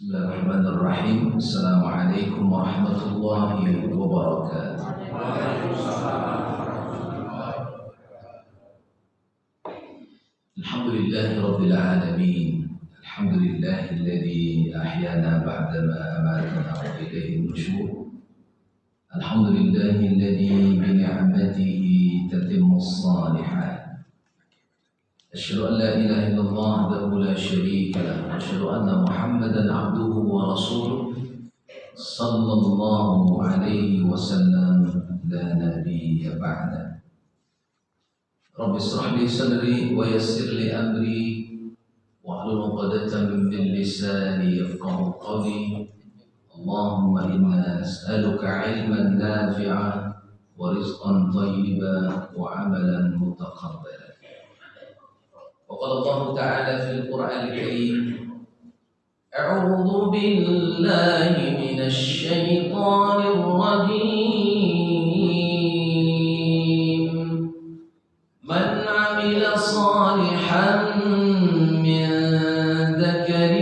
Bismillahirrahmanirrahim. Assalamualaikum warahmatullahi wabarakatuh. Alhamdulillahi rabbil alamin. Alhamdulillahilladzi ahyana ba'dama amatana wa ilayhi nusyur. Alhamdulillahilladzi bi ni'matihi tatimmu shalihat. أشهد أن لا إله إلا الله وحده لا شريك له وأشهد أن محمدا عبده ورسوله صلى الله عليه وسلم لا نبي بعده رب اشرح لي صدري ويسر لي أمري واحلل عقدة من لساني يفقهوا قولي اللهم إنا نسألك علما نافعا ورزقا طيبا وعملا متقبلا. وقال الله تعالى في القرآن الكريم أعوذ بالله من الشيطان الرجيم من عمل صالحا من ذكر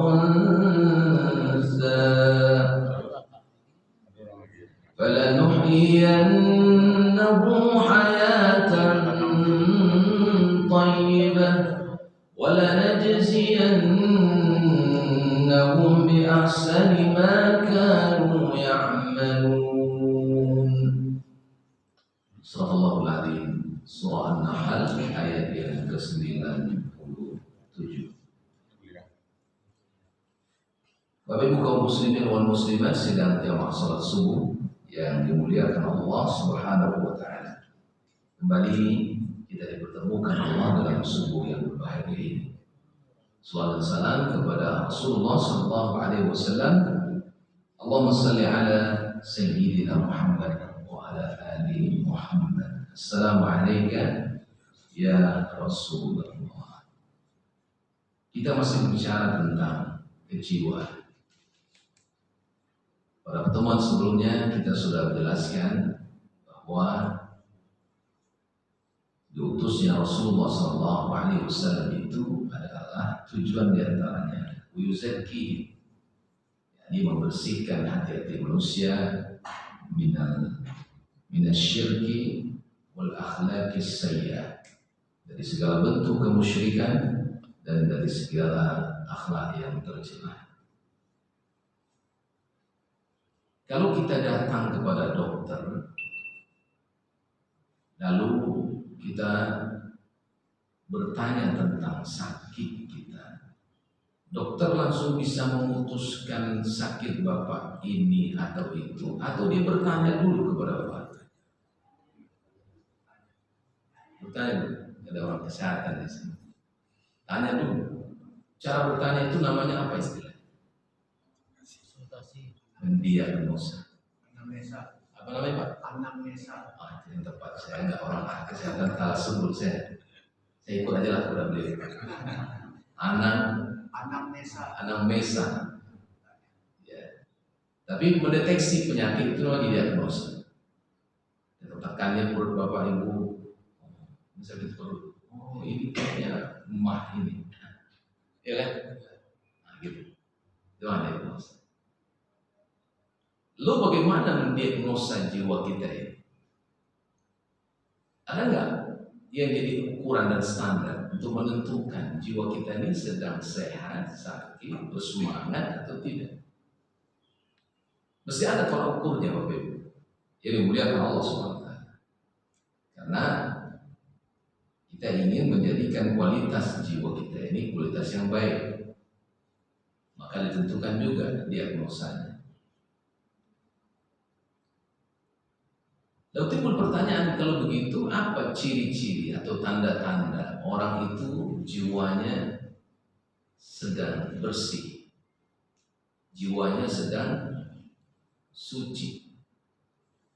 وأنثى فلنحيينه حياة طيبة ولنجزينهم بأحسن ما كانوا يعملون. Surah Al-Azim, Surah An-Nahl ayat yang ke-97. Bapak Ibu kaum muslimin wal muslimat sedang jamaah salat subuh yang dimuliakan Allah Subhanahu wa taala. Kembali kita dipertemukan Allah dalam subuh yang berbahagia ini. Salawat dan salam kepada Rasulullah sallallahu alaihi wasallam. Allahumma salli ala sayyidina Muhammad wa ala ali Muhammad. Assalamu alayka ya Rasulullah. Kita masih bicara tentang kejiwaan. Pada pertemuan sebelumnya kita sudah menjelaskan bahwa diutusnya Rasulullah SAW itu adalah tujuan diantaranya uyuzaki, yakni membersihkan hati-hati manusia minasyirki wal akhlaqis sayyi'ah, dari segala bentuk kemusyrikan dan dari segala akhlak yang tercela. Kalau kita datang kepada dokter lalu kita bertanya tentang sakit kita, dokter langsung bisa memutuskan sakit bapak ini atau itu, atau dia bertanya dulu kepada bapak. Bertanya, ada orang kesehatan di sini. Tanya dulu. Cara bertanya itu namanya apa istilahnya? Mendiagnosa. Apa namanya Pak? Anamnesa. Itu yang tepat. Saya enggak orang kesehatan, salah sebut saya ikut aja lah kepada beliau. Anamnesa. Ya. Tapi mendeteksi penyakit itu namanya diagnosa. Tekannya perut bapak ibu, bisa perut. Oh ini kayaknya emah ini. Ya kan? Nah gitu. Itu diagnosa. Lo bagaimana mendiagnosa jiwa kita ini? Ada nggak yang jadi ukuran dan standar untuk menentukan jiwa kita ini sedang sehat, sakit, bersemangat atau tidak? Mesti ada tolak ukurnya Bapak Ibu. Yang dimuliakan Allah SWT. Karena kita ingin menjadikan kualitas jiwa kita ini kualitas yang baik, maka ditentukan juga diagnosanya. Lalu timbul pertanyaan, kalau begitu apa ciri-ciri atau tanda-tanda orang itu jiwanya sedang bersih, jiwanya sedang suci?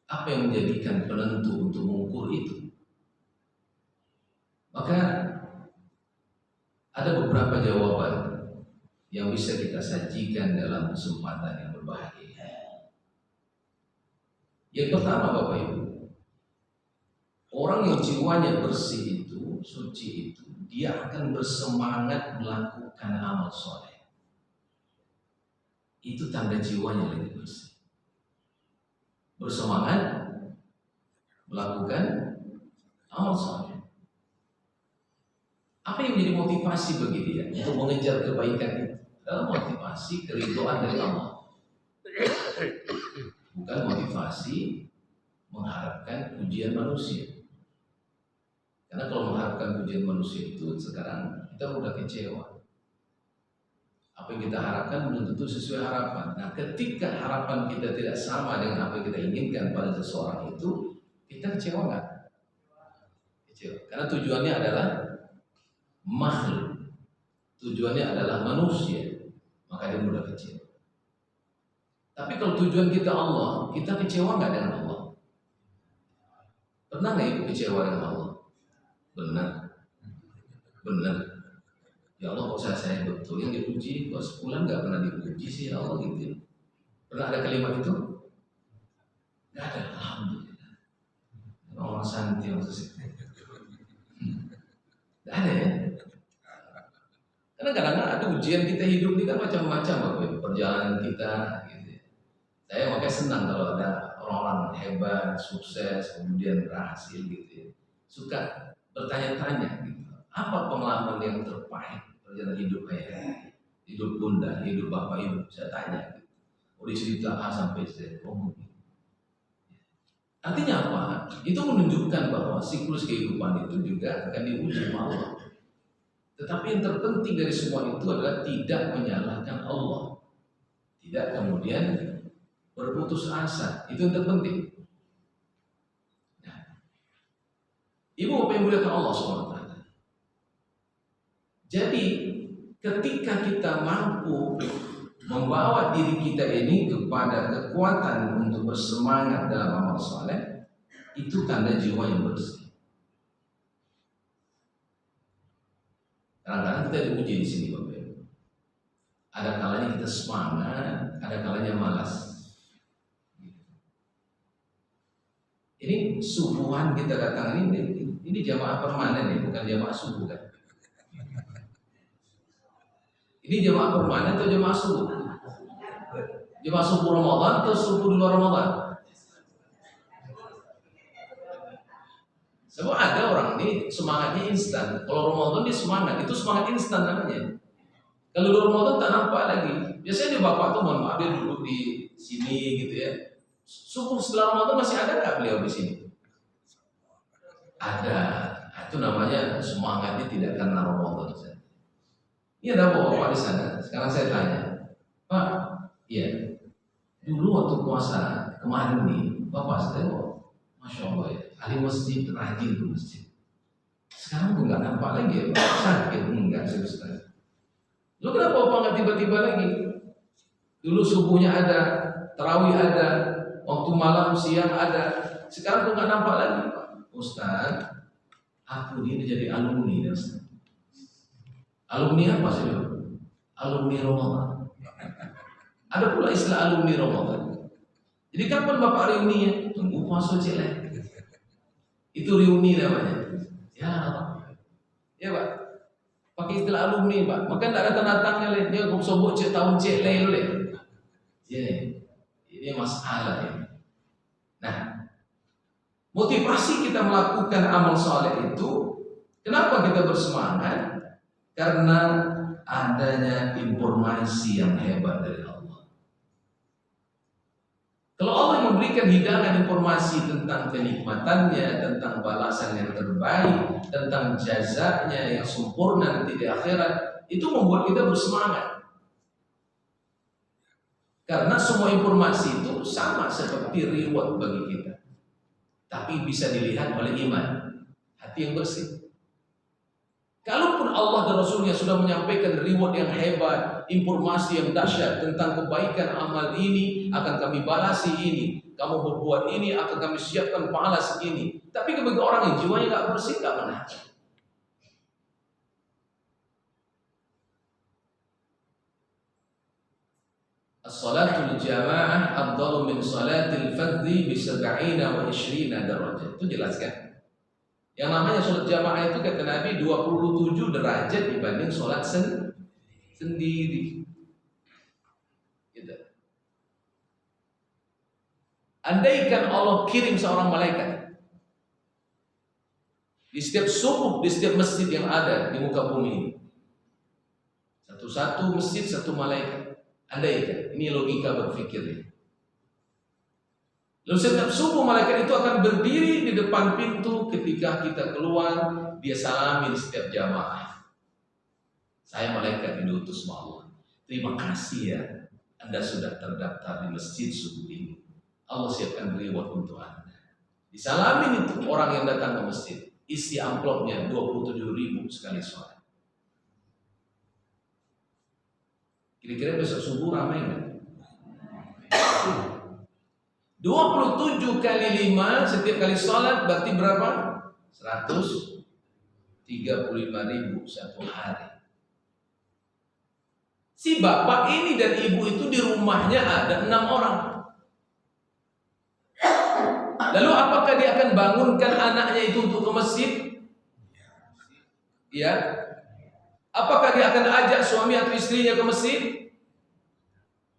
Apa yang menjadikan penentu untuk mengukur itu? Maka ada beberapa jawaban yang bisa kita sajikan dalam kesempatan yang berbahagia. Yang pertama Bapak Ibu, orang yang jiwanya bersih itu, suci itu, dia akan bersemangat melakukan amal soleh. Itu tanda jiwanya lagi bersih. Bersemangat melakukan amal soleh. Apa yang menjadi motivasi bagi dia untuk mengejar kebaikan itu? Adalah motivasi keridhaan dari Allah, bukan motivasi mengharapkan pujian manusia. Karena kalau mengharapkan pujian manusia itu sekarang kita mudah kecewa. Apa yang kita harapkan belum tentu sesuai harapan. Nah, ketika harapan kita tidak sama dengan apa yang kita inginkan pada seseorang itu, kita kecewa nggak? Kecewa. Karena tujuannya adalah makhluk, tujuannya adalah manusia, maka dia mudah kecewa. Tapi kalau tujuan kita Allah, kita kecewa nggak dengan Allah? Pernah nggak ibu kecewa dengan Allah? Benar. Ya Allah, kok saya betul yang dipuji, kok sebulan nggak pernah dipuji sih ya Allah gitu. Pernah ada kalimat itu? Nggak ada. Alhamdulillah. Orang santai maksudnya. Nggak ada ya. Karena kadang-kadang ada ujian kita hidup ini kan macam-macam, perjalanan kita. Gitu. Saya makanya senang kalau ada orang-orang hebat, sukses, kemudian berhasil gitu. Suka bertanya-tanya gitu. Apa pengalaman yang terpahit perjalanan hidup saya, hidup bunda, hidup bapak ibu? Saya tanya gitu. Oh, dicerita A sampai Z. Oh, gitu. Artinya apa? Itu menunjukkan bahwa siklus kehidupan itu juga akan diuji sama Allah. Tetapi yang terpenting dari semua itu adalah tidak menyalahkan Allah, tidak kemudian berputus asa. Itu yang terpenting. Nah, ibu bapak yang muliakan Allah SWT. Jadi ketika kita mampu membawa diri kita ini kepada kekuatan untuk bersemangat dalam amal soleh, itu tanda jiwa yang bersih. Kadang-kadang kita diuji di sini, Bapak Ibu. Ada kalanya kita semangat, ada kalanya malas. Ini subuhan kita datang ini jamaah permanen ya, bukan jamaah subuh kan? Ini jamaah permanen atau jamaah subuh? Jamaah subuh Ramadan atau subuh di luar Ramadan? Sebab ada orang ini semangatnya instan. Kalau Ramadan dia semangat, itu semangat instan namanya. Kalau di Ramadan tak nampak lagi. Biasanya dia bapak tuh mohon maaf dia duduk di sini gitu ya. Subuh setelah Ramadan masih ada nggak beliau di sini? Ada. Itu namanya semangatnya tidak karena Ramadan saja. Ini ada bapak di sana. Sekarang saya tanya, Pak, iya. Dulu waktu puasa kemarin nih, bapak saya Masya Allah ya, ahli masjid rajin ke masjid. Sekarang gue nggak nampak lagi ya, Pak. Sakit enggak serius. Lu kenapa Bapak nggak tiba-tiba lagi? Dulu subuhnya ada, tarawih ada, waktu malam siang ada. Sekarang gue nggak nampak lagi, Pak. Ustaz, aku ini jadi alumni ya, Ustaz. Alumni apa sih? Alumni Ramadan. Ada pula istilah alumni Ramadan. Jadi kapan Bapak reuni? Tunggu puasa celek. Itu reuni namanya. Ya Pak. Pakai istilah alumni Pak. Maka tidak ada tanda-tanda lain. Dia sobok tahun cek lain oleh. Ya, ini masalah ini. Nah, motivasi kita melakukan amal soleh itu, kenapa kita bersemangat? Karena adanya informasi yang hebat dari Allah. Kalau Allah memberikan hidangan informasi tentang kenikmatannya, tentang balasan yang terbaik, tentang jazanya yang sempurna nanti di akhirat, itu membuat kita bersemangat. Karena semua informasi itu sama seperti reward bagi kita. Tapi bisa dilihat oleh iman, hati yang bersih. Kalaupun Allah dan Rasulnya sudah menyampaikan reward yang hebat, informasi yang dahsyat tentang kebaikan amal ini, akan kami balasi ini, kamu berbuat ini, akan kami siapkan pahala segini. Tapi bagi orang yang jiwanya gak bersih, gak benar. As-salatul jamaah afdalu min salatil fardhi bi 70 wa 20 darajat. Itu jelas kan? Yang namanya sholat jamaah itu kata Nabi 27 derajat dibanding sholat sendiri. Gitu. Andaikan Allah kirim seorang malaikat di setiap subuh, di setiap masjid yang ada di muka bumi ini, satu-satu masjid satu malaikat. Andaikan, ini logika berpikirnya. Lalu setiap subuh malaikat itu akan berdiri di depan pintu ketika kita keluar, dia salami di setiap jamaah. Saya malaikat yang diutus Allah. Terima kasih ya, Anda sudah terdaftar di masjid subuh ini. Allah siapkan reward untuk Anda. Disalamin itu orang yang datang ke masjid. Isi amplopnya 27.000 sekali sholat. Kira-kira besok subuh ramai nggak? 27 kali 5 setiap kali sholat berarti berapa? 135.000 satu hari. Si bapak ini dan ibu itu di rumahnya ada 6 orang. Lalu apakah dia akan bangunkan anaknya itu untuk ke masjid? Ya. Apakah dia akan ajak suami atau istrinya ke masjid?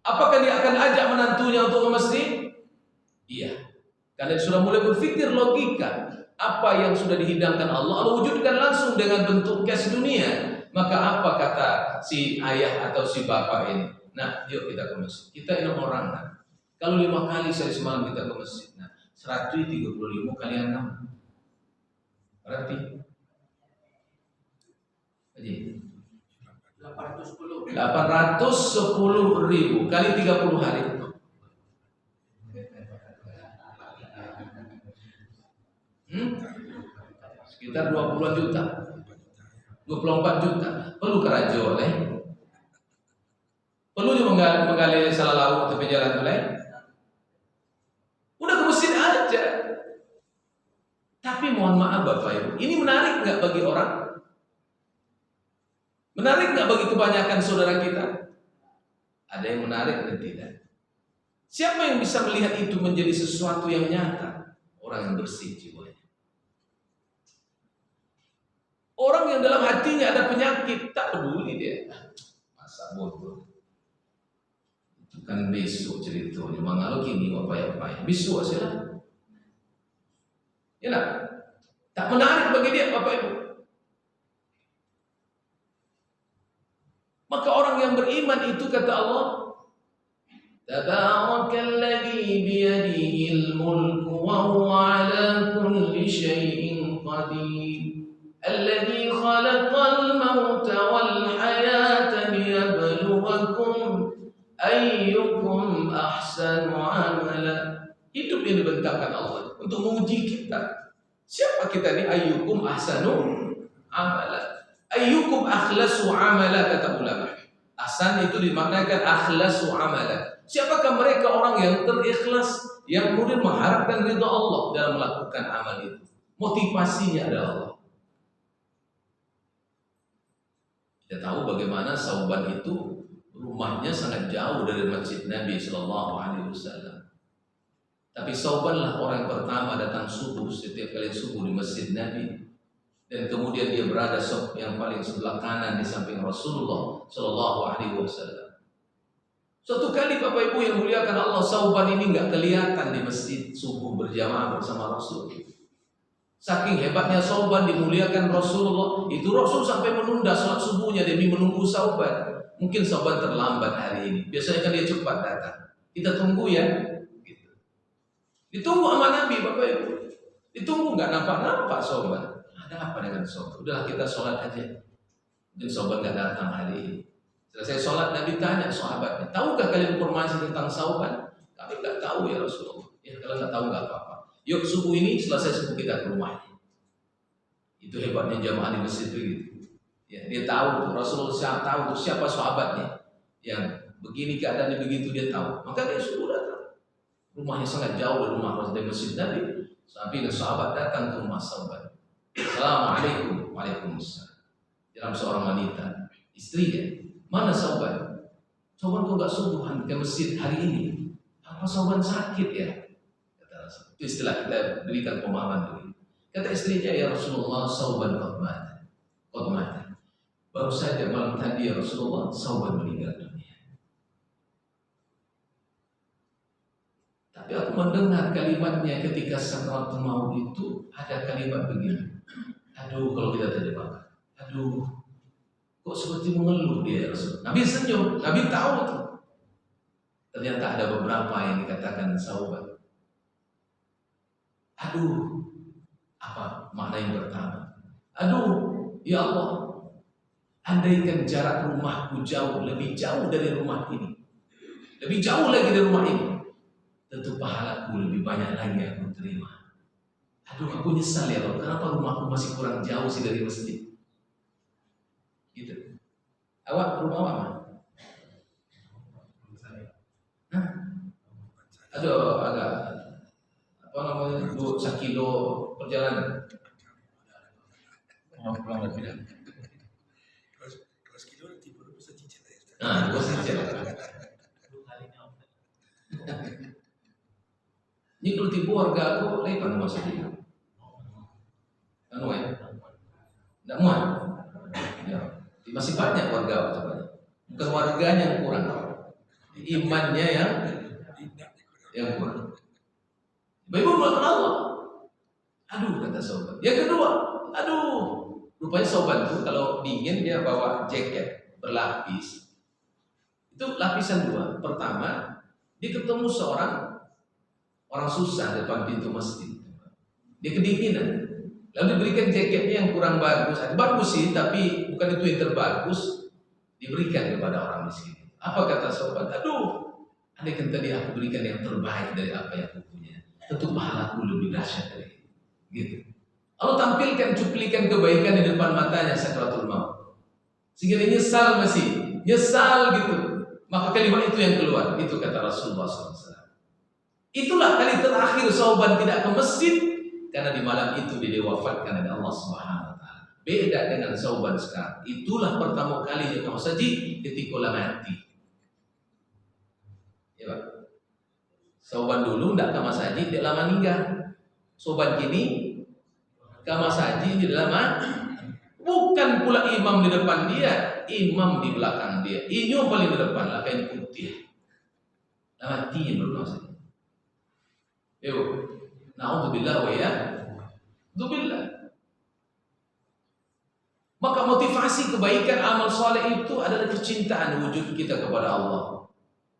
Apakah dia akan ajak menantunya untuk ke masjid? Iya. Karena dia sudah mulai berpikir logika. Apa yang sudah dihidangkan Allah wujudkan langsung dengan bentuk cash dunia. Maka apa kata si ayah atau si bapak ini? Nah, yuk kita ke masjid. Kita 6 orang. Nah. Kalau 5 kali sehari semalam kita ke masjid. Nah, 135 kali 6. Berarti 810.000 kali 30 hari. Sekitar 20 juta. 24 juta. Perlu kerajo oleh. Perlu juga menggali salah laut tepi jalan oleh. Udah ke masjid aja. Tapi mohon maaf Bapak Ibu, ini menarik nggak bagi orang? Menarik nggak bagi kebanyakan saudara kita? Ada yang menarik dan tidak. Siapa yang bisa melihat itu menjadi sesuatu yang nyata? Orang yang bersih jiwanya. Orang yang dalam hatinya ada penyakit, tak peduli dia. Masa bodoh. Itu kan besok ceritanya. Mangalo kini apa-apa. Besok saja. Ya lah. Tak menarik bagi dia Bapak Ibu. Maka orang yang beriman itu kata Allah, Tabarakalladzi biyadihil mulku wa huwa ala kulli syai'in qadir. Alladzi khalaqal mauta wal hayata liyabluwakum ayyukum ahsanu amala. Hidup yang dibentangkan Allah untuk menguji kita. Siapa kita ini? Ayyukum ahsanu amala. Ayyukum akhlasu amala kata ulama. Ahsan itu dimaknakan akhlasu amala. Siapakah mereka orang yang terikhlas, yang kemudian mengharapkan ridha Allah dalam melakukan amal itu? Motivasinya adalah Allah. Kita tahu bagaimana Sauban itu rumahnya sangat jauh dari masjid Nabi Sallallahu Alaihi Wasallam. Tapi Saubanlah orang yang pertama datang subuh setiap kali subuh di masjid Nabi. Dan kemudian dia berada yang paling sebelah kanan di samping Rasulullah Sallallahu Alaihi Wasallam. Suatu kali Bapak Ibu yang muliakan Allah, Sauban ini nggak kelihatan di masjid subuh berjamaah bersama Rasul. Saking hebatnya Sauban dimuliakan Rasulullah, itu Rasul sampai menunda sholat subuhnya demi menunggu Sauban. Mungkin Sauban terlambat hari ini. Biasanya kan dia cepat datang. Kita tunggu ya. Gitu. Ditunggu sama Nabi Bapak Ibu. Ditunggu nggak nampak-nampak Sauban. Ada apa dengan Sauban? Udahlah kita sholat aja. Mungkin Sauban nggak datang hari ini. Selesai sholat Nabi tanya sahabatnya, tahukah kalian informasi tentang Sauban? Kami nggak tahu ya Rasulullah. Ya kalau nggak tahu nggak apa-apa. Yuk subuh ini selesai subuh kita ke rumahnya. Itu hebatnya jamaah di masjid begitu. Ya, dia tahu Rasulullah tahu siapa sahabatnya yang begini keadaannya begitu dia tahu. Maka dia suruh datang. Rumahnya sangat jauh dari rumah Rasul dari masjid Nabi. Sampai sahabat datang ke rumah Sauban. Assalamualaikum. Waalaikumsalam. Dalam seorang wanita, istrinya. Mana Sauban? Sauban kok gak subuhan ke masjid hari ini? Apa Sauban sakit ya? Kata Rasul. Itu istilah kita berikan pemahaman dulu. Kata istrinya, ya Rasulullah, sauban qad mata. Baru saja malam tadi ya Rasulullah, sauban meninggal dunia. Tapi aku mendengar kalimatnya ketika sakaratul maut itu ada kalimat begini. Aduh, kalau kita terjebak. Aduh, kok seperti mengeluh dia Rasul. Nabi senyum, Nabi tahu tuh. Ternyata ada beberapa yang dikatakan sauban. Aduh, apa makna yang pertama? Aduh, ya Allah, andaikan jarak rumahku jauh, lebih jauh dari rumah ini, lebih jauh lagi dari rumah ini, tentu pahalaku lebih banyak lagi aku terima. Aduh, aku nyesal ya Allah, kenapa rumahku masih kurang jauh sih dari masjid? Gitu. Awak rumah apa? Hah? Aduh, agak apa namanya, 1 kilo perjalanan. Mau pulang lagi dah. Kalau sekilo tiba bisa cicil ya. Nah, gue cicil. Ini kalau tipu warga aku, lepas masa dia. Anu ya, tidak muat. Ya, masih banyak warga apa coba? Bukan warganya yang kurang, imannya yang kurang. Ibu melakukan Allah. Aduh, kata sobat. Yang kedua, aduh, rupanya sobat itu kalau dingin dia bawa jaket berlapis. Itu lapisan 2. Pertama, dia ketemu seorang orang susah depan pintu masjid. Dia kedinginan. Lalu diberikan jaketnya yang kurang bagus. Bagus sih, tapi bukan itu yang terbagus. Diberikan kepada orang miskin. Apa kata sobat? Aduh, andaikan tadi aku berikan yang terbaik dari apa yang aku punya, tentu pahalaku lebih dahsyat dari itu. Gitu. Allah tampilkan cuplikan kebaikan di depan matanya sakaratul maut. Sehingga dia nyesal gitu. Maka kalimat itu yang keluar. Itu kata Rasulullah SAW. Itulah kali terakhir Sauban tidak ke masjid, karena di malam itu dia diwafatkan oleh Allah Subhanahu wa taala. Beda dengan Sauban sekarang. Itulah pertama kali dia ke masjid ketika mati. Ya, Pak. Sauban dulu tidak ke masjid, dia lama meninggal. Sauban kini ke masjid, dia lama. Bukan pula imam di depan dia, imam di belakang dia. Ini paling di depan lah, kain putih. Mati baru masjid. Yuk, na'udzubillah wa ya. Dubillah. Maka motivasi kebaikan amal soleh itu adalah kecintaan wujud kita kepada Allah.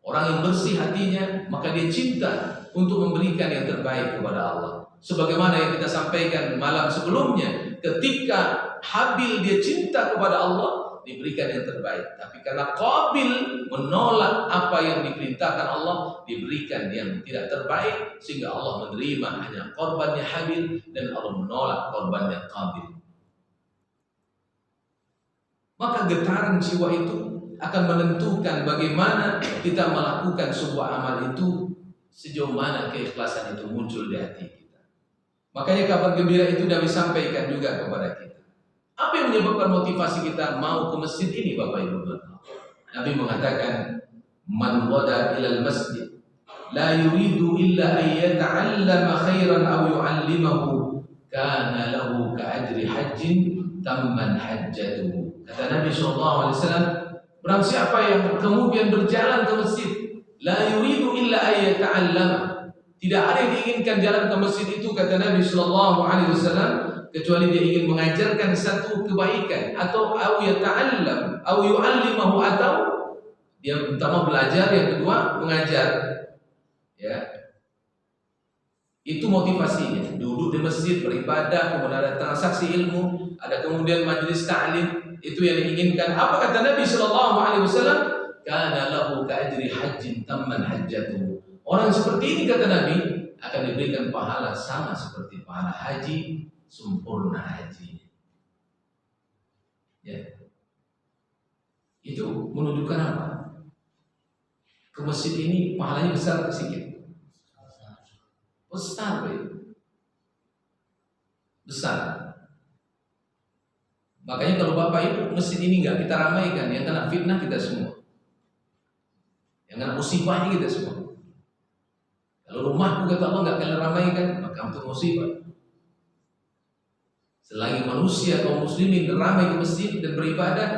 Orang yang bersih hatinya, maka dia cinta untuk memberikan yang terbaik kepada Allah. Sebagaimana yang kita sampaikan malam sebelumnya, ketika Habil dia cinta kepada Allah, diberikan yang terbaik. Tapi karena Qabil menolak apa yang diperintahkan Allah, diberikan yang tidak terbaik, sehingga Allah menerima hanya korbannya Habil dan Allah menolak korbannya Qabil. Maka getaran jiwa itu akan menentukan bagaimana kita melakukan sebuah amal itu, sejauh mana keikhlasan itu muncul di hati kita. Makanya kabar gembira itu Nabi sampaikan juga kepada kita. Apa yang menyebabkan motivasi kita mau ke masjid ini, Bapak Ibu? Nabi mengatakan, "Man wada ilal masjid la yuridu illa an yata'allama khairan aw yu'allimahu kana lahu ka'ajri hajjin tamman hajjatuhu." Kata Nabi SAW, barang siapa yang kemudian berjalan ke masjid, la yuridu illa an yata'allama, tidak ada yang diinginkan jalan ke masjid itu, kata Nabi SAW, kecuali dia ingin mengajarkan satu kebaikan, atau au yata'allam au yu'allimahu, atau yang pertama belajar, yang kedua mengajar. Ya. Itu motivasinya. Duduk di masjid beribadah, kemudian ada transaksi ilmu, ada kemudian majelis ta'lim, itu yang diinginkan. Apa kata Nabi sallallahu alaihi wasallam? Kana lahu ka'ajri hajjin tamman hajjatuhu. Orang seperti ini, kata Nabi, akan diberikan pahala sama seperti pahala haji, sempurna haji. Ya. Itu menunjukkan apa? Ke masjid ini pahalanya besar atau sedikit? Besar, besar. Makanya kalau Bapak Ibu masjid ini enggak kita ramaikan, yang kena fitnah kita semua, yang kena musibahnya kita semua. Kalau rumahku kata Allah enggak kalian ramaikan, maka untuk musibah. Selagi manusia kaum muslimin ramai ke masjid dan beribadah,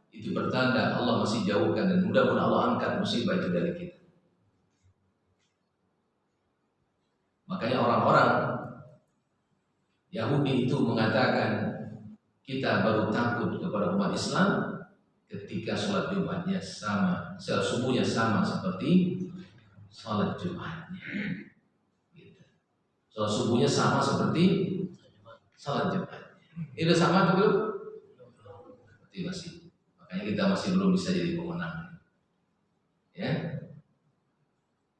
itu bertanda Allah masih jauhkan, dan mudah-mudahan Allah angkat musibah itu dari kita. Makanya orang-orang Yahudi itu mengatakan, kita baru takut kepada umat Islam ketika sholat Jumatnya sama, sholat subuhnya sama seperti sholat Jumatnya. Gitu. Sholat subuhnya sama seperti sholat Jumatnya. Ini udah sama atau belum? Berarti masih. Makanya kita masih belum bisa jadi pemenang. Ya.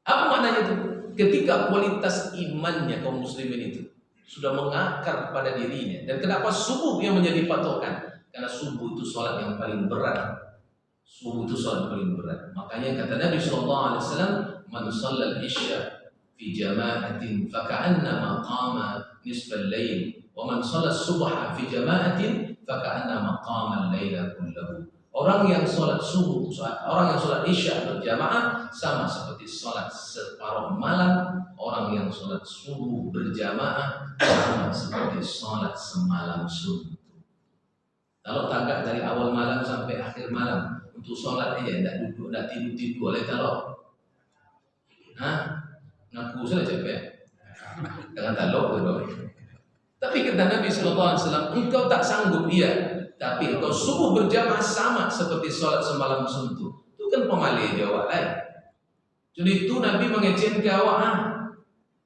Apa maknanya itu? Ketika kualitas imannya kaum muslimin itu sudah mengakar pada dirinya. Dan kenapa subuh yang menjadi patokan? Karena subuh itu sholat yang paling berat. Subuh itu sholat paling berat. Makanya kata Nabi SAW, man shallal isya fi jama'atin faka'annama qama nisfal layl, wa man shallal subha fi jama'atin faka'annama qama al-layla kullahu. Orang yang sholat subuh, orang yang sholat isya berjamaah sama seperti sholat separuh malam. Orang yang sholat subuh berjamaah sama seperti sholat semalam suntuk. Kalau tagak dari awal malam sampai akhir malam untuk sholat aja, tidak duduk, tidak tidur-tidur. Oleh kalau, ngaku sudah capek, jangan talok dulu. Tapi kata Nabi SAW, engkau tak sanggup, iya, tapi engkau subuh berjamaah sama seperti sholat semalam suntuk. Itu kan pemalih jawab lain. Jadi itu Nabi mengecen ke awak.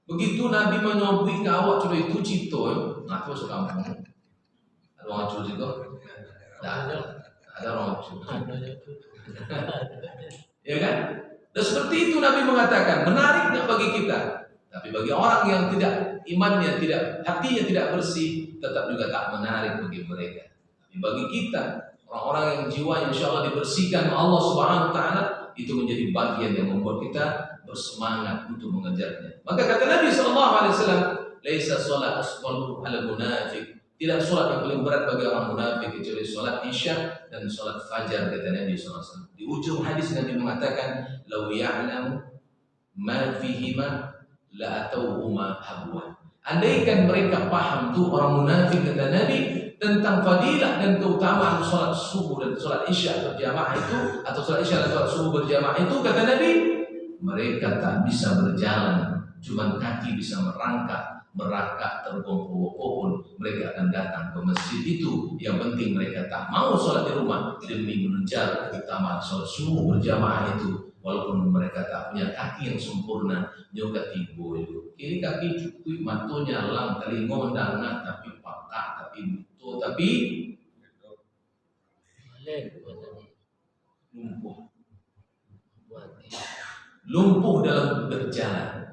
Begitu Nabi menyobui ke awak, sudah itu cito, ngaku masuk kampung. Ada orang cuci itu? Ada orang cuci. Ya kan? Dan seperti itu Nabi mengatakan, menariknya bagi kita. Tapi bagi orang yang tidak imannya, hatinya tidak bersih, tetap juga tak menarik bagi mereka. Tapi bagi kita, orang-orang yang jiwanya insya Allah dibersihkan Allah Subhanahu Wa Taala, itu menjadi bagian yang membuat kita bersemangat untuk mengejarnya. Maka kata Nabi SAW, laisa sholat asqalu ala munafiq. Tidak sholat yang paling berat bagi orang munafik kecuali sholat isya dan sholat fajar, kata Nabi SAW. Di ujung hadis Nabi mengatakan, lau ya'lam ma fihima la atauhuma habwan. Andaikan mereka paham tuh orang munafik, kata Nabi, tentang fadilah dan keutamaan sholat subuh dan sholat isya berjamaah itu, atau sholat isya dan sholat subuh berjamaah itu, kata Nabi, mereka tak bisa berjalan, cuma kaki bisa merangkak tergopoh-gopoh, mereka akan datang ke masjid itu. Yang penting mereka tak mau sholat di rumah demi mengejar keutamaan sholat subuh berjamaah itu. Walaupun mereka tak punya kaki yang sempurna, juga tibu itu. Kiri kaki cukup, matunya lang, telingo mendangat, tapi pakak, tapi butuh, tapi lumpuh dalam berjalan,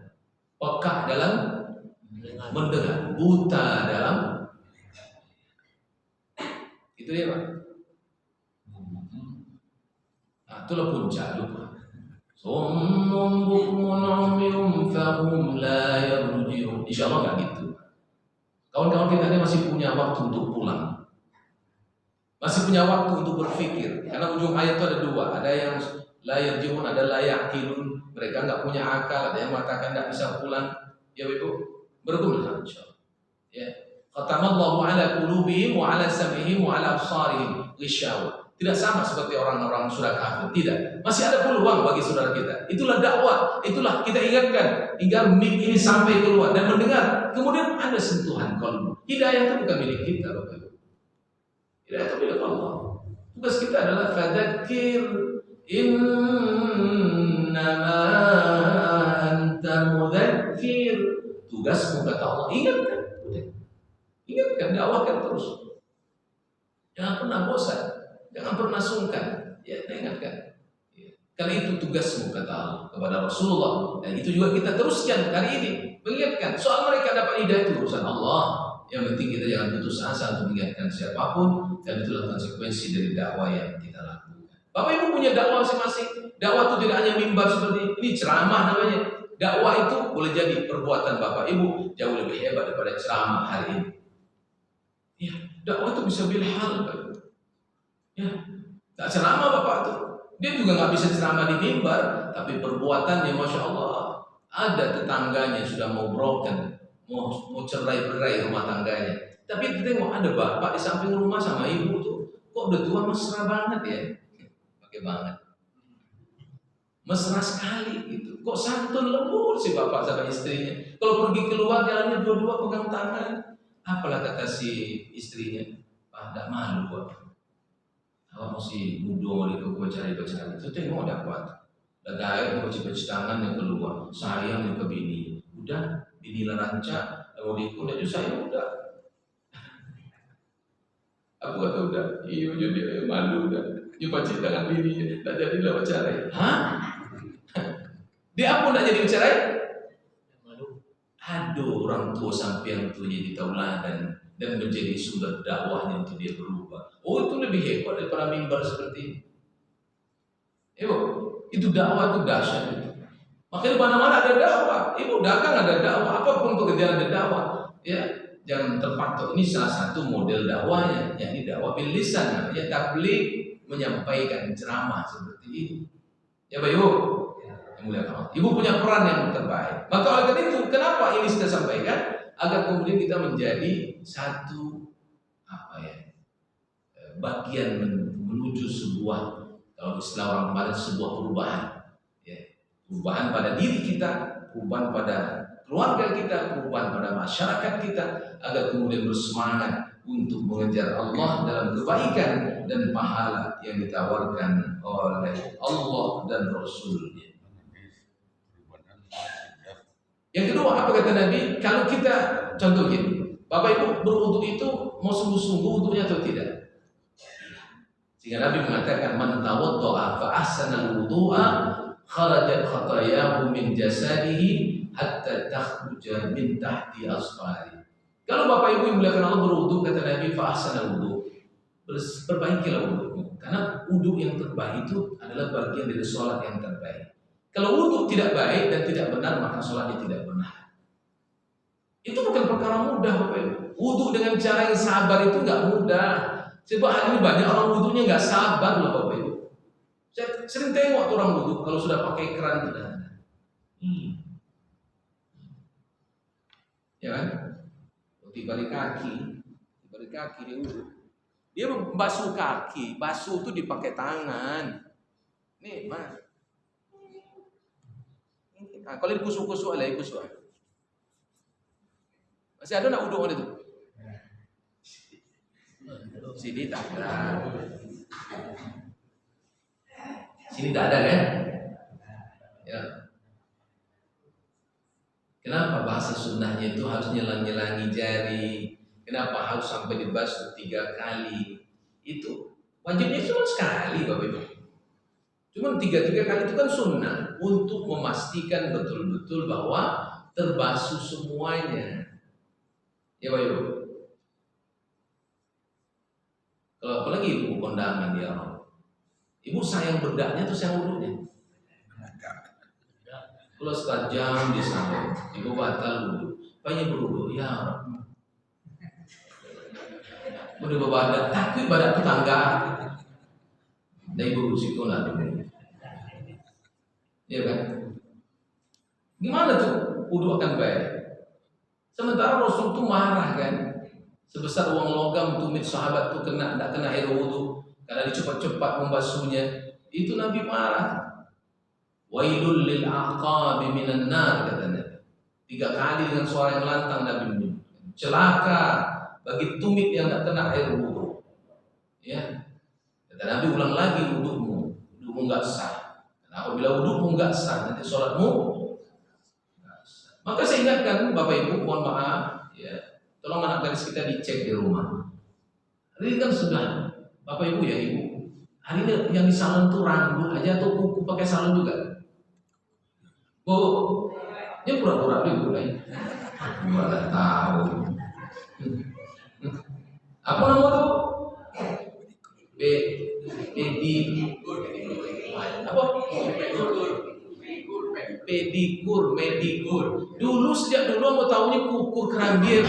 pekak dalam mendengar, buta dalam, itu dia Pak. Nah, itulah puncak lupa. Summum bukmun umyum fahum la yarji'un. Insyaallah enggak gitu. Kawan-kawan kita ini masih punya waktu untuk pulang. Masih punya waktu untuk berpikir. Karena ujung ayat itu ada dua. Ada yang la yarji'un, ada la yaqilun. Mereka enggak punya akal. Ada yang mengatakan enggak bisa pulang. Ya Ibu, bergumul insyaallah. Ya. Khatamallahu ala qulubihim wa ala sam'ihim wa ala absarihim ghisyawa. Tidak sama seperti orang-orang surah kafir. Tidak. Masih ada peluang bagi saudara kita. Itulah dakwah. Itulah kita ingatkan hingga mic ini sampai keluar dan mendengar. Kemudian ada sentuhan qalbu. Hidayah itu bukan milik kita, Bapak Ibu. Hidayah itu milik Allah. Tugas kita adalah fadzakir innama anta mudzakir. Tugasmu kata Allah, ingatkan. Ingatkan, dakwahkan terus. Jangan pernah bosan. Jangan pernah sungkan, ya, ingatkan. Ya. Karena itu tugasmu kata Allah kepada Rasulullah, dan itu juga kita teruskan kali ini, mengingatkan. Soal mereka dapat hidayah itu urusan Allah. Yang penting kita jangan putus asa untuk mengingatkan siapapun, dan itulah konsekuensi dari dakwah yang kita lakukan. Bapak Ibu punya dakwah masing-masing. Dakwah itu tidak hanya mimbar seperti ini, ceramah namanya. Dakwah itu boleh jadi perbuatan Bapak Ibu jauh lebih hebat daripada ceramah hari ini. Ya, dakwah itu bisa bilhal, Bapak Ibu. Ya, tak ceramah Bapak tuh. Dia juga nggak bisa ceramah di mimbar, tapi perbuatannya Masya Allah. Ada tetangganya sudah mau broken, mau cerai-berai rumah tangganya. Tapi kita tengok ada bapak di samping rumah sama ibu tuh, kok udah tua mesra banget ya, pakai banget, mesra sekali gitu. Kok santun lembut si bapak sama istrinya. Kalau pergi keluar jalannya dua-dua pegang tangan. Apalah kata si istrinya, Pak, tidak malu kok. Awak masih muda mau dikocari bacaan itu, tengok dapat. Lagay mau baca tangan yang keluar, sayang yang ke bini. Udah, bini lah rancak, mau diikut aja saya udah. Aku kata udah, iya jadi malu udah. Dia baca tangan bini, tak jadi lah bacarai. Hah? Dia pun tak jadi bacarai? Malu. Aduh, orang tua sampai yang tu jadi tauladan dan menjadi sumber dakwahnya untuk dia berubah. Oh, itu lebih hebat daripada mimbar seperti ini. Itu dakwah itu dahsyat itu. Makanya mana-mana ada dakwah. Ibu dagang ada dakwah, apapun pekerjaan ada dakwah. Ya, jangan terpatok. Ini salah satu model dakwahnya, yakni dakwah bil lisan, namanya tabligh, menyampaikan ceramah seperti ini. Ya, Bayu. Ibu punya peran yang terbaik. Maka oleh karena itu, kenapa ini kita sampaikan? Agar kemudian kita menjadi satu bagian menuju sebuah, kalau istilah orang kemarin, sebuah perubahan. Ya, perubahan pada diri kita, perubahan pada keluarga kita, perubahan pada masyarakat kita, agar kemudian bersemangat untuk mengejar Allah dalam kebaikan dan pahala yang ditawarkan oleh Allah dan Rasul-Nya. Yang kedua, apa kata Nabi? Kalau kita, contoh gini, Bapak Ibu berwudu itu mau sungguh-sungguh wudunya atau tidak? Sehingga Nabi mengatakan, man tawadda'a fa ahsana al-wudu'a kharajat khatayahu min jasadihi hatta takhruja min tahti asfari. Kalau Bapak Ibu yang muliakan Allah berwudu, kata Nabi, fa ahsana al-wudu', perbaikilah wudumu. Karena wudu yang terbaik itu adalah bagian dari sholat yang terbaik. Kalau wudu tidak baik dan tidak benar, maka sholatnya tidak benar. Itu bukan perkara mudah, Bapak Ibu. Wudu dengan cara yang sabar itu nggak mudah. Sebab hari ini banyak orang wudunya nggak sabar loh, Bapak Ibu. Saya sering tengok orang wudu kalau sudah pakai keran tidak. Ya kan? Tiba di kaki dia wudu. Dia basuh kaki, basuh itu dipakai tangan. Nih, Mas. Nah, kalau dikusuk-kusuk lah, kusuk. Masih ada nak uduk itu? Sini tak ada. Sini tak ada kan? Ya. Kenapa bahasa sunnahnya itu harus nyelang-nyelangi jari? Kenapa harus sampai dibasuh 3 kali? Itu wajibnya cuma sekali, Bapak Ibu. Cuma 3 kali itu kan sunnah untuk memastikan betul-betul bahwa terbasuh semuanya. Ya Bapak Ibu. Kalau apalagi ibu kondangan ya Allah. Ibu sayang bedaknya atau sayang wudunya? Kalau setengah jam di sana, ibu batal wudu. Banyak berwudu, ya Allah. Udah bawa takut badak tetangga. Dan ibu situ lah. Ya kan? Gimana tuh wudu akan baik? Sementara Rasul tuh marah kan? Sebesar uang logam tumit sahabat tuh tidak kena air wudu karena dicepat-cepat membasuhnya. Itu Nabi marah. Wailul lil aqabi minan nar, katanya. 3 kali dengan suara yang lantang Nabi menyebut. Celaka bagi tumit yang tidak kena air wudu. Ya. Kata Nabi, ulang lagi wudumu enggak sah. Karena apabila wudumu enggak sah, nanti sholatmu enggak sah. Maka saya ingatkan Bapak Ibu, mohon maaf, ya. Tolong anak gadis kita dicek di rumah. Hari ini kan sudah, Bapak Ibu ya Ibu. Hari ini yang di salon tuh rambut aja atau kuku pakai salon juga? Bu, dia pura-pura dulu lah. Gimana tahu? Apa nama tuh? Pedikur. Dulu sejak dulu mau tahunya kukur kerambil.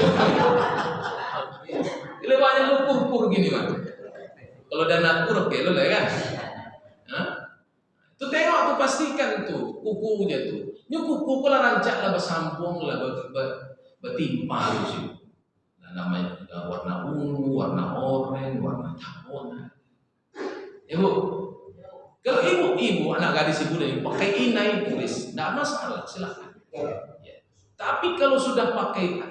Ini banyak lu kukur gini Mas. Kalau dana kur oke lo lah kan. Hah? Tuh tengok tuh pastikan tuh kukunya tuh. Ini kuku lah rancak lah bersampung lah bertimpa sih. Nah, namanya warna ungu, warna oranye, warna tapona. Ibu, kalau ibu anak gadis ibu dari pakai inai tulis, tidak masalah, silakan. Ya. Tapi kalau sudah pakai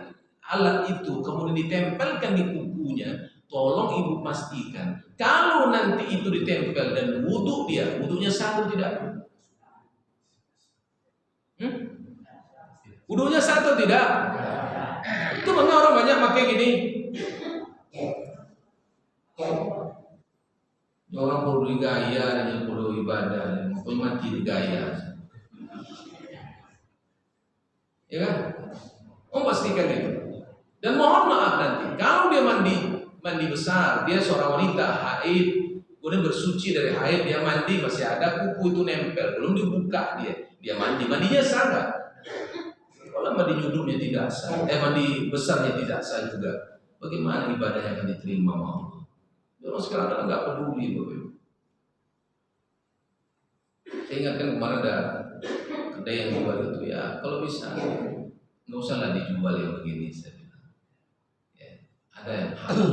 alat itu kemudian ditempelkan di kukunya, tolong ibu pastikan kalau nanti itu ditempel dan wudhunya satu tidak? Wudhunya satu tidak? Itu makanya orang banyak pakai gini. Orang perlu gaya dan perlu ibadah, mau mati gaya. Ya kan? Pastikan itu. Dan mohon maaf nanti, kalau dia mandi besar, dia seorang wanita haid, kemudian bersuci dari haid, dia mandi masih ada kuku itu nempel, belum dibuka dia mandinya sah nggak? Kalau mandi nyuduknya tidak sah, mandi besarnya tidak sah juga, bagaimana ibadahnya akan diterima Allah? Orang sekarang kan nggak peduli, Bapak. Saya ingatkan kemarin ada kedai yang jual itu ya, kalau bisa nggak usahlah dijual yang begini. Saya bilang, ya, ada yang halal,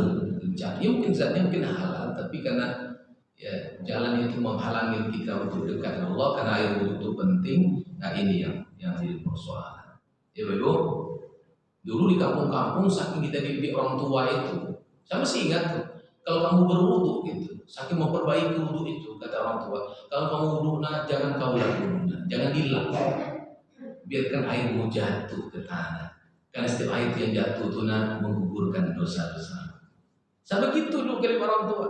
ya mungkin zatnya mungkin halal, tapi karena ya jalan itu menghalangi kita untuk dekat dengan Allah karena air wudhu itu penting. Nah ini yang jadi persoalan. Ya Bapak, dulu di kampung-kampung saking kita dididik orang tua itu, saya masih ingat tuh. Kalau kamu berwudu gitu, saking memperbaiki wudu itu kata orang tua. Kalau kamu wudu jangan kau lakukan, jangan hilang. Biarkan airmu jatuh ke tanah. Karena setiap air yang jatuh itu menggugurkan dosa-dosa. Sampai begitu dulu kalimat orang tua.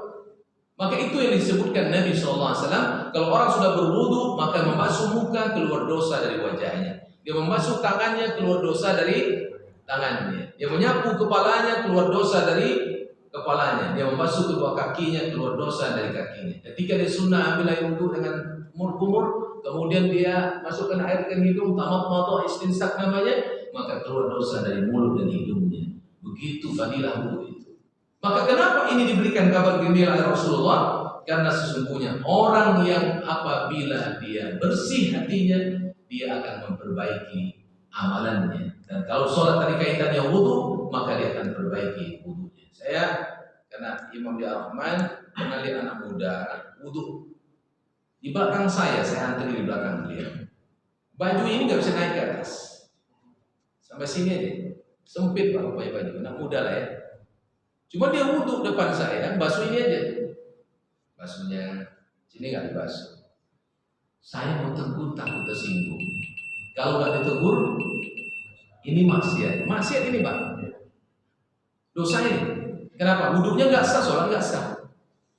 Maka itu yang disebutkan Nabi SAW. Kalau orang sudah berwudu maka membasuh muka keluar dosa dari wajahnya. Dia membasuh tangannya keluar dosa dari tangannya. Dia menyapu kepalanya keluar dosa dari kepalanya, dia membasuh kedua kakinya keluar dosa dari kakinya. Ketika dia sunnah ambil air wudhu dengan kumur, kemudian dia masukkan air ke hidung, tamat atau istinsak namanya, maka keluar dosa dari mulut dan hidungnya. Begitu fadilah wudhu itu. Maka kenapa ini diberikan kabar gembira oleh Rasulullah? Karena sesungguhnya orang yang apabila dia bersih hatinya, dia akan memperbaiki amalannya. Dan kalau sholat tadi kaitannya wudhu, maka dia akan perbaiki wudhunya. Saya karena Imam Ar-Rahman pernah lihat anak muda wudhu di belakang saya antri di belakang beliau. Baju ini nggak bisa naik ke atas, sampai sini aja, sempit Pak rupanya baju, anak muda lah ya. Cuma dia wudhu depan saya, basuh ini aja, basuhnya sini nggak dibasuh. Saya mau tegur takut tersinggung. Kalau nggak ditegur, ini maksiat ini Pak, dosa ini. Kenapa? Wudhunya nggak sah, sholat nggak sah.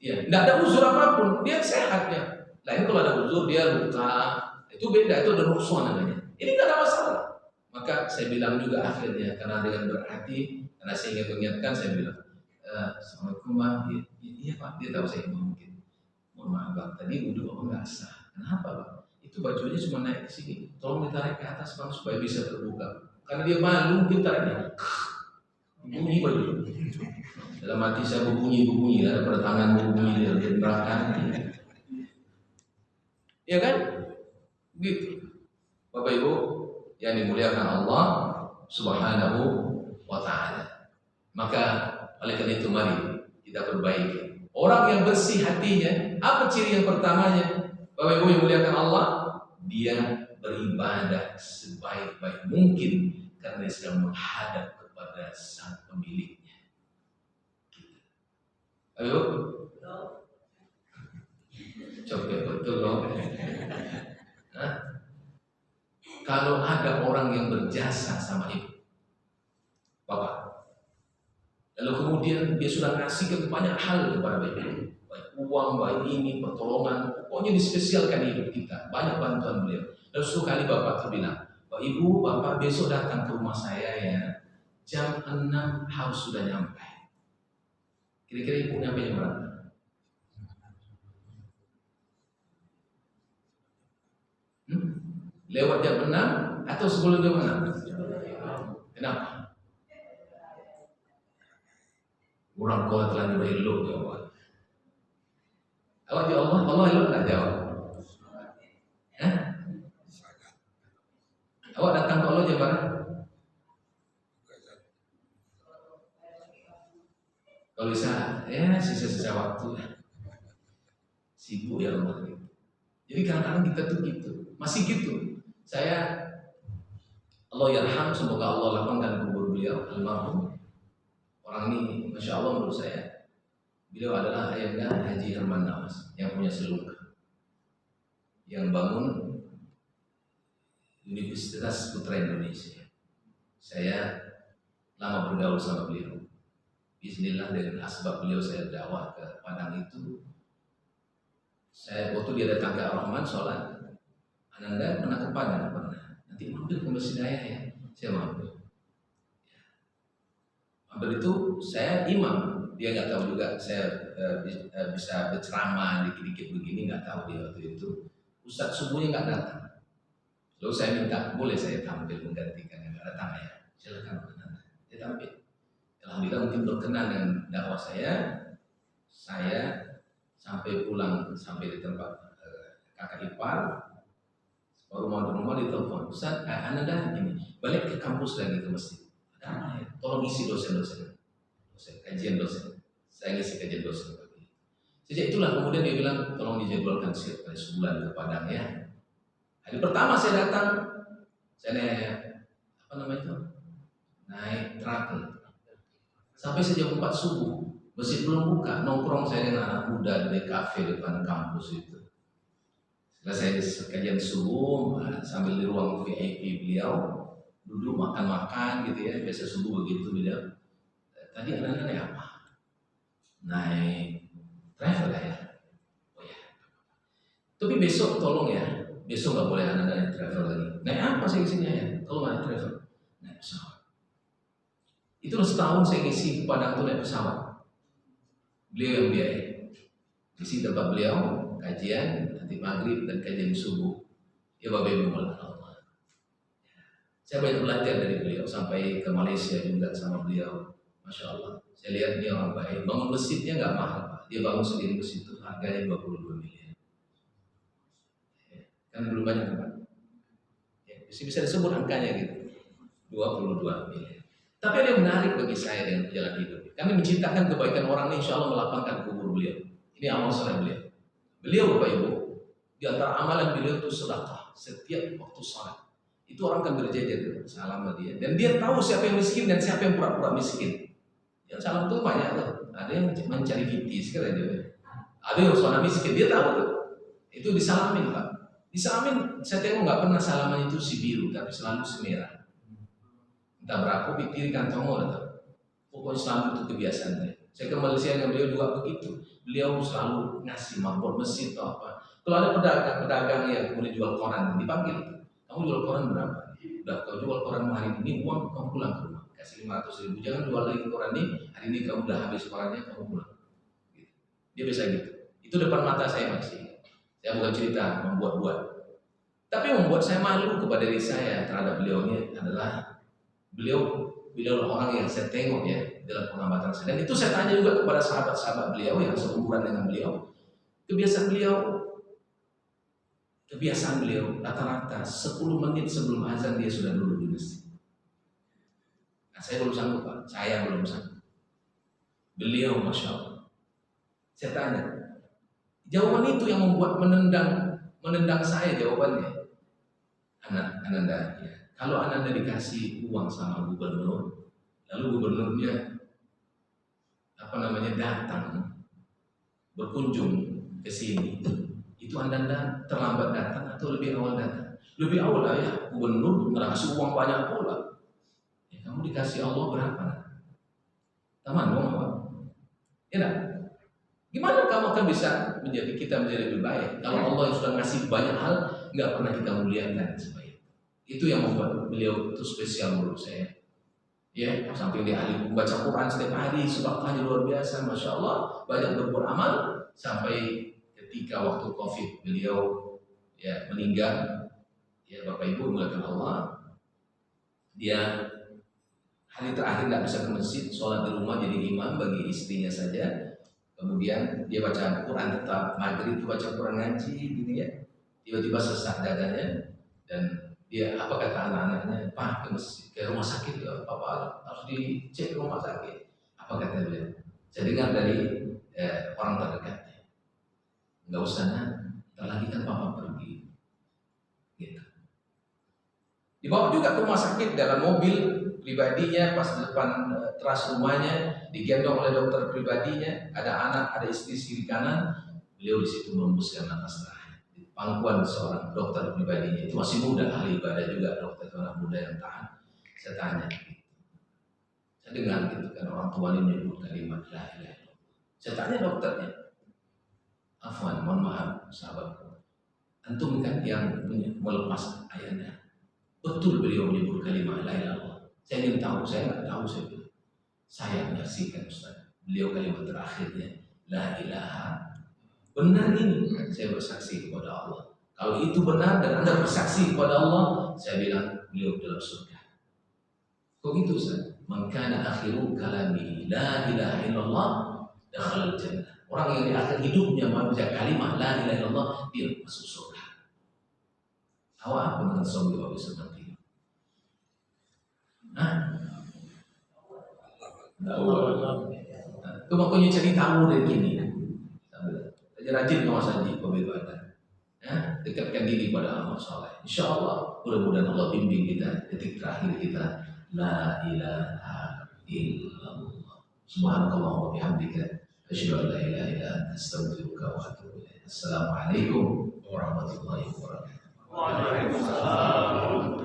Ya, nggak ada uzur apapun, dia sehatnya. Lain kalau ada uzur dia luka, itu beda, itu ada rukhsah namanya. Ini nggak ada masalah. Maka saya bilang juga akhirnya karena dengan berhati, karena saya ingatkan saya bilang, Assalamualaikum Pak. Iya Pak, dia tahu saya mungkin. Mohon maaf Pak, tadi wudhu Bapak nggak sah. Kenapa Pak? Itu bajunya cuma naik ke sini. Tolong ditarik ke atas Pak supaya bisa terbuka. Karena dia malu, mungkin tariknya. Bunyi baju. Dalam hati saya berbunyi, ada pada tangan berbunyi di neraka. Ya kan? Gitu. Bapak Ibu yang dimuliakan Allah Subhanahu wa Ta'ala. Maka oleh karena itu mari kita perbaiki. Orang yang bersih hatinya, apa ciri yang pertamanya? Bapak Ibu yang dimuliakan Allah, dia beribadah sebaik-baik mungkin karena dia sedang menghadap kepada sang pemiliknya. Ayo, coba betul loh. Nah, kalau ada orang yang berjasa sama ibu, bapak, lalu kemudian dia sudah ngasihkan banyak hal kepada ibu, baik uang, baik ini, pertolongan, pokoknya dispesialkan hidup kita, banyak bantuan beliau. Lalu suatu kali bapak terbilang, Pak Ibu, Bapak besok datang ke rumah saya ya, jam 6 harus sudah nyampe. Kira-kira ibu nyampe jam berapa? Lewat jam 6 atau sebelum jam 6? Kenapa? Orang kau telah elok jawab. Awak jawab Allah elok tak jawab? Awak datang ke Allah jam berapa? Kalau bisa, ya sisa-sisa waktu sibuk ya Allah gitu. Jadi kadang-kadang kita tuh gitu, masih gitu. Saya Allah yarham, semoga Allah lapangkan kubur beliau almarhum. Orang ini, masya Allah menurut saya, beliau adalah ayahnya Haji Herman Nawas yang punya Selungkah, yang bangun Universitas Putra Indonesia. Saya lama bergaul sama beliau. Bismillah dengan asbab beliau saya dakwah ke Padang itu. Saya waktu dia datang ke Ar-Rahman sholat, Ananda pernah ke Padang pernah. Nanti mampir ke Masjid Ayah ya, saya mampir. Mampir itu saya imam, dia nggak tahu juga saya bisa berceramah dikit-dikit begini, nggak tahu dia waktu itu. Ustadz subuhnya nggak datang. Lalu saya minta, boleh saya tampil menggantikan yang nggak datang ya? Silakan Ananda, dia tampil. Alhamdulillah mungkin berkenan dengan dakwah saya sampai pulang sampai di tempat kakak ipar, baru mau ke rumah ditelepon, Ustaz, Ananda ini balik ke kampus lagi ke masjid. Ada apa ya? Tolong isi dosen, kajian dosen. Saya ngisi kajian dosen. Sejak itulah kemudian dia bilang, tolong dijadwalkan setiap sebulan ke Padang ya. Hari pertama saya datang, saya naik truk. Sampai sejam 4 subuh, masjid belum buka, nongkrong saya dengan anak muda di kafe depan kampus itu. Setelah saya kajian subuh, sambil di ruang VIP beliau, duduk makan-makan gitu ya, biasa subuh begitu beliau. Tadi anak-anak naik apa? Naik travel ya? Oh ya. Tapi besok tolong ya, besok nggak boleh anak-anak naik travel lagi. Naik apa sih isinya ya? Tolong naik travel, naik pesawat. Itulah setahun saya ngisi ke Padang itu naik pesawat. Beliau yang biaya. Isi tempat beliau, kajian, nanti maghrib dan kajian subuh. Ya Bapak Ibu Allah. Saya banyak belajar dari beliau, sampai ke Malaysia juga sama beliau. Masya Allah. Saya lihat dia orang baik. Bangun masjidnya nggak mahal Pak. Dia bangun sendiri masjid itu harganya 22 miliar. Kan belum banyak Pak. Ya, bisa disebut angkanya gitu. 22 miliar. Tapi ada yang menarik bagi saya dengan jalan hidup. Kami menciptakan kebaikan orang ini, insya Allah melapangkan kubur beliau. Ini amal soleh beliau. Beliau Bapak Ibu, di antara amalan beliau itu sedekah setiap waktu sholat. Itu orang kan berjajar salam sama dia. Dan dia tahu siapa yang miskin dan siapa yang pura-pura miskin. Yang salam itu banyak tuh. Ada yang mencari fitis kan aja. Ada yang suara miskin, dia tahu tuh. Itu disalamin Pak. Disalamin, saya tengok nggak pernah salaman itu si biru, tapi selalu si merah. Entah berapa pikir kantong atau pokoknya selalu itu kebiasaan dia. Saya ke Malaysia dengan beliau juga begitu. Beliau selalu ngasih mabur mesin atau apa. Kalau ada pedagang yang kemudian jual koran, dipanggil. Kamu jual koran berapa? Udah kau jual koran hari ini, uang kamu pulang ke rumah. Kasih 500.000. Jangan jual lagi koran ini. Hari ini kamu udah habis korannya, kamu pulang. Gitu. Dia bisa gitu. Itu depan mata saya masih. Saya bukan cerita membuat-buat. Tapi membuat saya malu kepada diri saya terhadap beliau ini adalah beliau orang yang saya tengok ya dalam pengamatan saya. Dan itu saya tanya juga kepada sahabat-sahabat beliau yang seumuran dengan beliau. Kebiasaan beliau rata-rata 10 menit sebelum azan dia sudah duduk di masjid. Nah, saya belum sanggup Pak, saya belum sanggup. Beliau Masya Allah. Saya tanya, jawaban itu yang membuat menendang saya jawabannya. Ananda ya. Kalau Ananda dikasih uang sama gubernur, lalu gubernurnya datang berkunjung ke sini, itu Ananda terlambat datang atau lebih awal datang? Lebih awal lah ya, gubernur ngasih uang banyak pula. Ya, kamu dikasih Allah berapa? Taman dong apa? Ya nak? Gimana kamu akan bisa kita menjadi lebih baik kalau Allah yang sudah ngasih banyak hal nggak pernah kita muliakan sebaik? Itu yang membuat beliau itu spesial menurut saya. Ya, sampai dia ahli membaca Quran setiap hari, sedekahnya luar biasa, Masya Allah, banyak berbuat amal sampai ketika waktu Covid beliau ya meninggal. Ya Bapak Ibu mulakan Allah, dia hari terakhir nggak bisa ke masjid, sholat di rumah jadi imam bagi istrinya saja. Kemudian dia baca Quran tetap, maghrib itu baca Quran ngaji gitu ya. Tiba-tiba sesak dadanya dan dia apa kata anak-anaknya, Pak ke rumah sakit ya, Papa harus dicek rumah sakit. Apa kata beliau? Saya dengar dari orang terdekatnya, nggak usah ntar lagi kan papa pergi, gitu. Dibawa juga ke rumah sakit dalam mobil pribadinya, pas di depan teras rumahnya, digendong oleh dokter pribadinya, ada anak, ada istri kiri kanan, beliau di situ membuskan nafas terakhir. Di pangkuan seorang dokter pribadinya, itu masih muda, ahli ibadah juga, dokter anak muda yang tahan. Saya tanya, saya dengar gitu kan orang tua ini menyebut kalimat la ilaha illallah. Saya tanya dokternya, afwan, mohon maaf sahabatku, antum kan yang melepas ayahnya. Betul beliau menyebut kalimat la ilaha illallah. Saya ingin tahu, saya nggak tahu, saya bilang. Saya menyaksikan Ustaz, beliau kalimat terakhirnya la ilaha. Benar ini, saya bersaksi kepada Allah. Kalau itu benar dan Anda bersaksi kepada Allah, saya bilang beliau dalam surga. Kok gitu Ustaz? Man kana akhiru kalami la ilaha illallah dakhala al-jannah. Orang yang di akhir hidupnya membaca kalimat la ilaha illallah, dia masuk surga. Awak apa dengan suami seperti itu? Itu makanya cari tahu dari gini. Rajin kamu saja beribadah. Dekatkan diri pada amal soleh. Insya Allah mudah-mudahan Allah bimbing kita detik terakhir kita la ilaha illallah. Subhanakallah wa bihamdika asyhadu an la ilaha illa anta astaghfiruka wa atubu ilaik. Assalamualaikum warahmatullahi wabarakatuh. Waalaikumsalam.